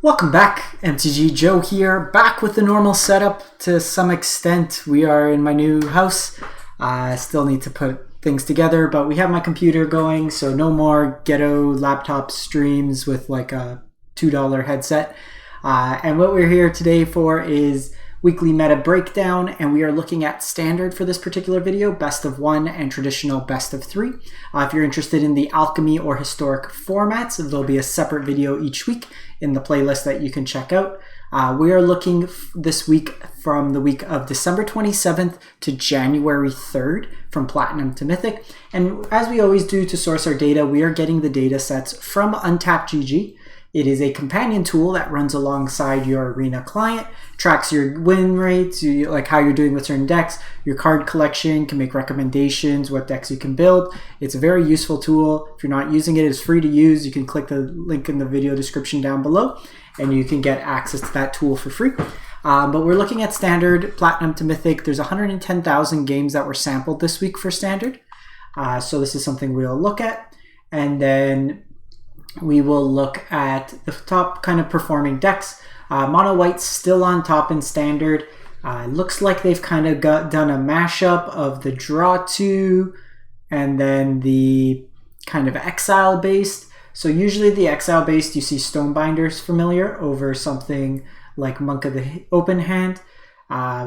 Welcome back, MTG Joe here, back with the normal setup to some extent. We are in my new house. I still need to put things together, but we have my computer going, so no more ghetto laptop streams with like a $2 headset. And what we're here today for is weekly meta breakdown, and we are looking at standard for this particular video, best of one and traditional best of three. If you're interested in the alchemy or historic formats, there'll be a separate video each week in the playlist that you can check out. We are looking this week from the week of December 27th to January 3rd from Platinum to Mythic. And as we always do to source our data, we are getting the data sets from Untapped GG. It is a companion tool that runs alongside your Arena client, tracks your win rates, like how you're doing with certain decks, your card collection, can make recommendations, what decks you can build. It's a very useful tool. If you're not using it, it's free to use. You can click the link in the video description down below, and you can get access to that tool for free. But we're looking at standard, Platinum to Mythic. There's 110,000 games that were sampled this week for standard. So this is something we'll look at. And then we will look at the top kind of performing decks. Mono White's still on top in standard. Looks like they've kind of done a mashup of the draw 2 and then the kind of exile based. So usually the exile based, you see Stonebinder's familiar over something like Monk of the Open Hand.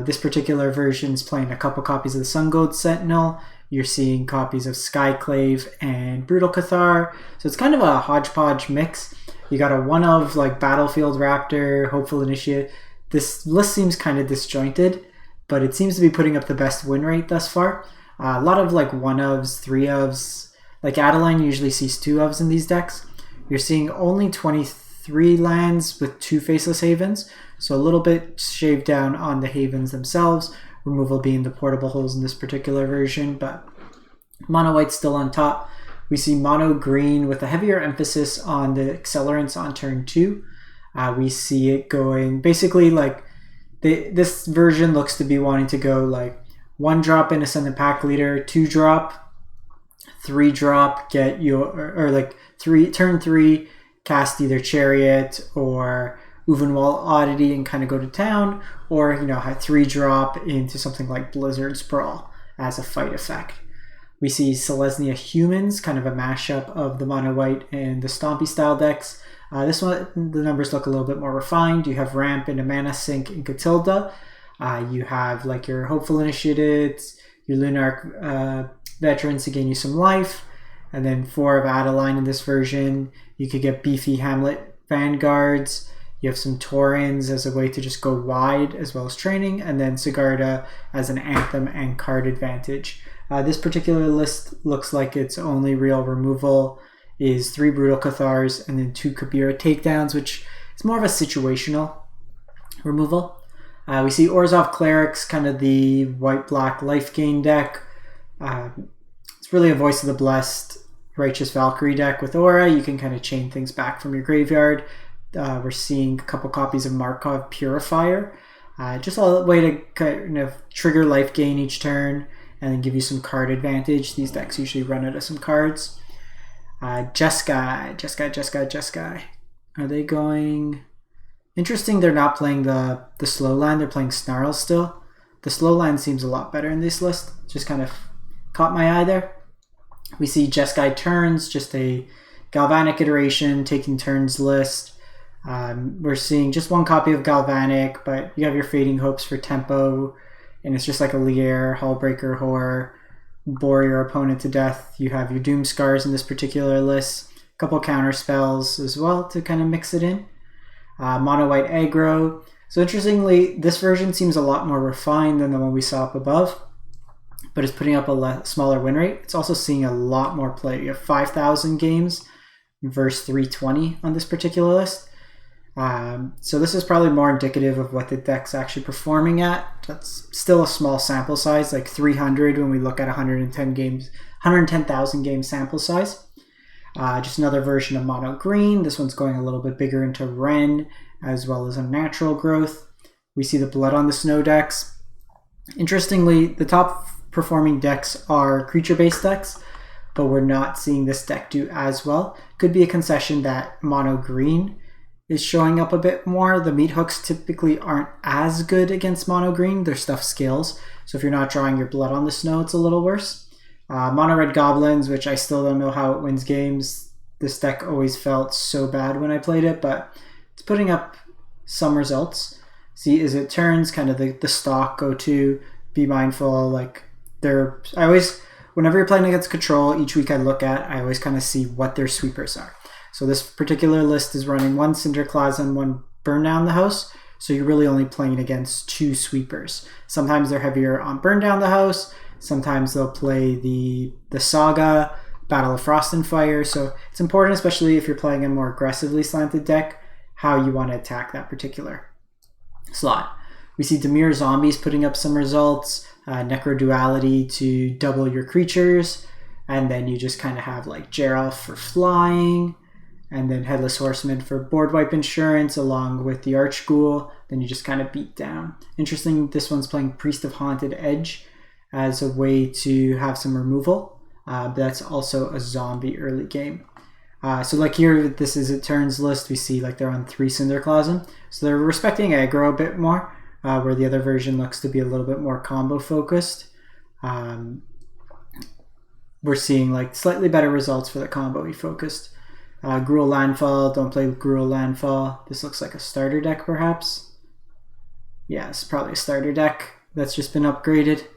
This particular version is playing a couple copies of the Sun Gold Sentinel. You're seeing copies of Skyclave and Brutal Cathar. So it's kind of a hodgepodge mix. You got a one of like Battlefield Raptor, Hopeful Initiate. This list seems kind of disjointed, but it seems to be putting up the best win rate thus far. A lot of like one ofs, three ofs. Like Adeline usually sees two ofs in these decks. You're seeing only 23 lands with 2 Faceless Havens. So a little bit shaved down on the Havens themselves. Removal being the portable holes in this particular version, but Mono White's still on top. We see Mono Green with a heavier emphasis on the accelerants on turn 2. We see it going basically like this version looks to be wanting to go like 1 drop in Ascendant Pack Leader, 2 drop, 3 drop, get your or like turn 3 cast either Chariot or Uvenwall Oddity and kind of go to town, or have 3 drop into something like Blizzard Sprawl as a fight effect. We see Selesnya Humans, kind of a mashup of the Mono White and the Stompy style decks. This one, the numbers look a little bit more refined. You have Ramp and a Mana Sink in Catilda. You have like your Hopeful Initiates, your Lunarch Veterans to gain you some life, and then 4 of Adeline in this version. You could get beefy Hamlet Vanguards. You have some Taurens as a way to just go wide as well as training, and then Sigarda as an Anthem and card advantage. This particular list looks like its only real removal is 3 Brutal Cathars and then 2 Kabira Takedowns, which is more of a situational removal. We see Orzhov Clerics, kind of the white-black life gain deck. It's really a Voice of the Blessed, Righteous Valkyrie deck with Aura. You can kind of chain things back from your graveyard. We're seeing a couple copies of Markov Purifier. Just a way to kind of trigger life gain each turn and then give you some card advantage. These decks usually run out of some cards. Jeskai. Are they going... Interesting, they're not playing the slow land. They're playing Snarl still. The slow land seems a lot better in this list. Just kind of caught my eye there. We see Jeskai Turns, just a Galvanic iteration, taking turns list. We're seeing just 1 copy of Galvanic, but you have your Fading Hopes for tempo, and it's just like a Lier, Hullbreaker, Horror, bore your opponent to death. You have your Doom Scars in this particular list, a couple counter spells as well to kind of mix it in. Mono White Aggro. So interestingly, this version seems a lot more refined than the one we saw up above, but it's putting up a smaller win rate. It's also seeing a lot more play. You have 5,000 games versus 320 on this particular list. So this is probably more indicative of what the deck's actually performing at. That's still a small sample size, like 300 when we look at 110,000 game sample size. Just another version of Mono Green. This one's going a little bit bigger into Ren as well as a natural growth. We see the Blood on the Snow decks. Interestingly, the top performing decks are creature-based decks, but we're not seeing this deck do as well. Could be a concession that Mono Green is showing up a bit more. The meat hooks typically aren't as good against mono green. Their stuff scales. So if you're not drawing your blood on the snow, it's a little worse. Mono red goblins, which I still don't know how it wins games. This deck always felt so bad when I played it, but it's putting up some results. See, as it turns, kind of the stock go-to, be mindful, like whenever you're playing against control, each week I look at, I always kind of see what their sweepers are. So this particular list is running 1 Cinderclasm, 1 Burn Down the House, so you're really only playing against 2 sweepers. Sometimes they're heavier on Burn Down the House, sometimes they'll play the Saga, Battle of Frost and Fire, so it's important, especially if you're playing a more aggressively slanted deck, how you want to attack that particular slot. We see Dimir Zombies putting up some results, Necro Duality to double your creatures, and then you just kind of have like Geralt for flying, and then Headless Horseman for board wipe insurance along with the Archghoul. Then you just kind of beat down. Interesting, this one's playing Priest of Haunted Edge as a way to have some removal. But that's also a zombie early game. So like here, this is a turns list. We see like they're on 3 Cinderclasm. So they're respecting aggro a bit more, where the other version looks to be a little bit more combo focused. We're seeing like slightly better results for the combo-y focused. Gruul Landfall, don't play Gruul Landfall. This looks like a starter deck perhaps. Yeah, it's probably a starter deck that's just been upgraded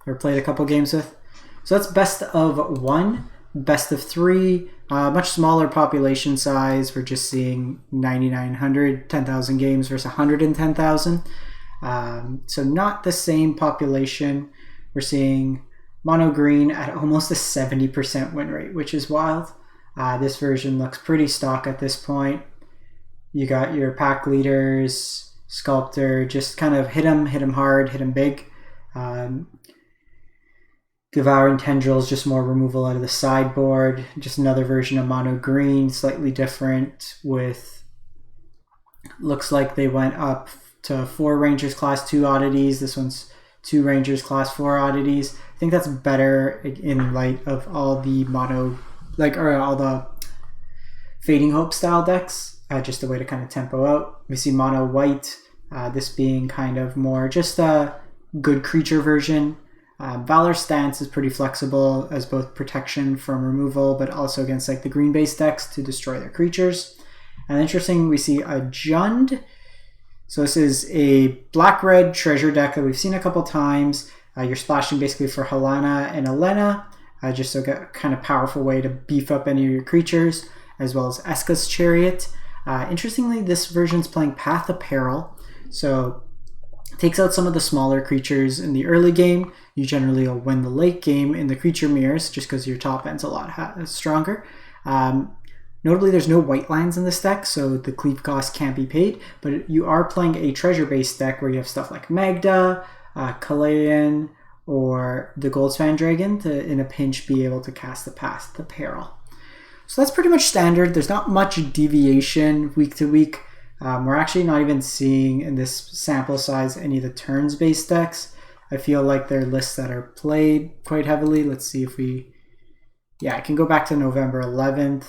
or played a couple games with. So that's best of 1, best of 3, much smaller population size. We're just seeing 9,900, 10,000 games versus 110,000. So not the same population. We're seeing mono green at almost a 70% win rate, which is wild. This version looks pretty stock at this point. You got your pack leaders, Sculptor, just kind of hit him hard, hit him big. Devouring Tendrils, just more removal out of the sideboard. Just another version of mono green, slightly different with, looks like they went up to 4 Rangers Class 2 oddities. This one's 2 Rangers Class 4 oddities. I think that's better in light of all the mono, or all the Fading Hope style decks, just a way to kind of tempo out. We see mono white, this being kind of more just a good creature version. Valor Stance is pretty flexible as both protection from removal, but also against like the green based decks to destroy their creatures. And interesting, we see a Jund. So this is a black-red treasure deck that we've seen a couple times. You're splashing basically for Helena and Elena, just a kind of powerful way to beef up any of your creatures, as well as Eska's Chariot. Interestingly, this version's playing Path of Peril, so it takes out some of the smaller creatures in the early game. You generally will win the late game in the creature mirrors, just because your top end's a lot stronger. Notably, there's no white lands in this deck, so the cleave cost can't be paid, but you are playing a treasure-based deck where you have stuff like Magda, Kalayan, or the Goldspan Dragon to, in a pinch, be able to cast the Path to Peril. So that's pretty much standard. There's not much deviation week to week. We're actually not even seeing in this sample size any of the turns-based decks. I feel like they're lists that are played quite heavily. Let's see if we... Yeah, I can go back to November 11th,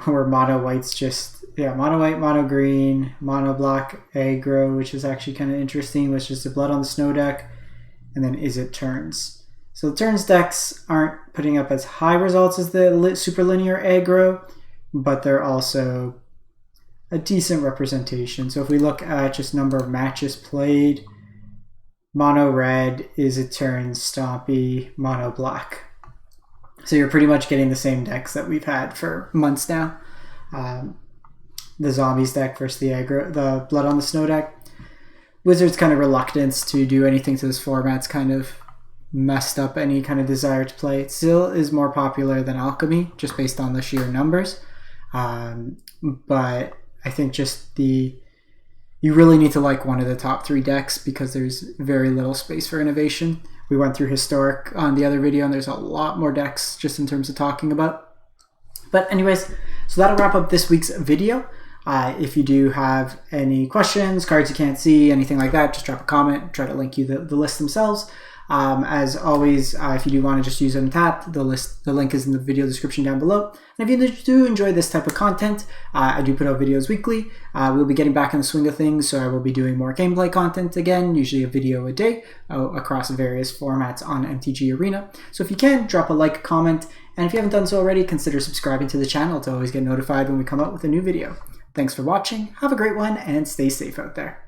where mono white's just... Yeah, mono white, mono green, mono black, aggro, which is actually kind of interesting, which is the Blood on the Snow deck, and then Is It Turns. So the turns decks aren't putting up as high results as the super linear aggro, but they're also a decent representation. So if we look at just number of matches played, mono red, Is It Turns, Stompy, mono black. So you're pretty much getting the same decks that we've had for months now. The Zombies deck versus the Blood on the Snow deck. Wizards' kind of reluctance to do anything to this format's kind of messed up any kind of desire to play. It still is more popular than Alchemy, just based on the sheer numbers. But I think just you really need to like one of the top 3 decks because there's very little space for innovation. We went through Historic on the other video, and there's a lot more decks just in terms of talking about. But anyways, so that'll wrap up this week's video. If you do have any questions, cards you can't see, anything like that, just drop a comment, try to link you the list themselves. As always, if you do want to just use Untapped, the link is in the video description down below. And if you do enjoy this type of content, I do put out videos weekly. We'll be getting back in the swing of things, so I will be doing more gameplay content again, usually a video a day across various formats on MTG Arena. So if you can, drop a like, comment, and if you haven't done so already, consider subscribing to the channel to always get notified when we come out with a new video. Thanks for watching, have a great one, and stay safe out there.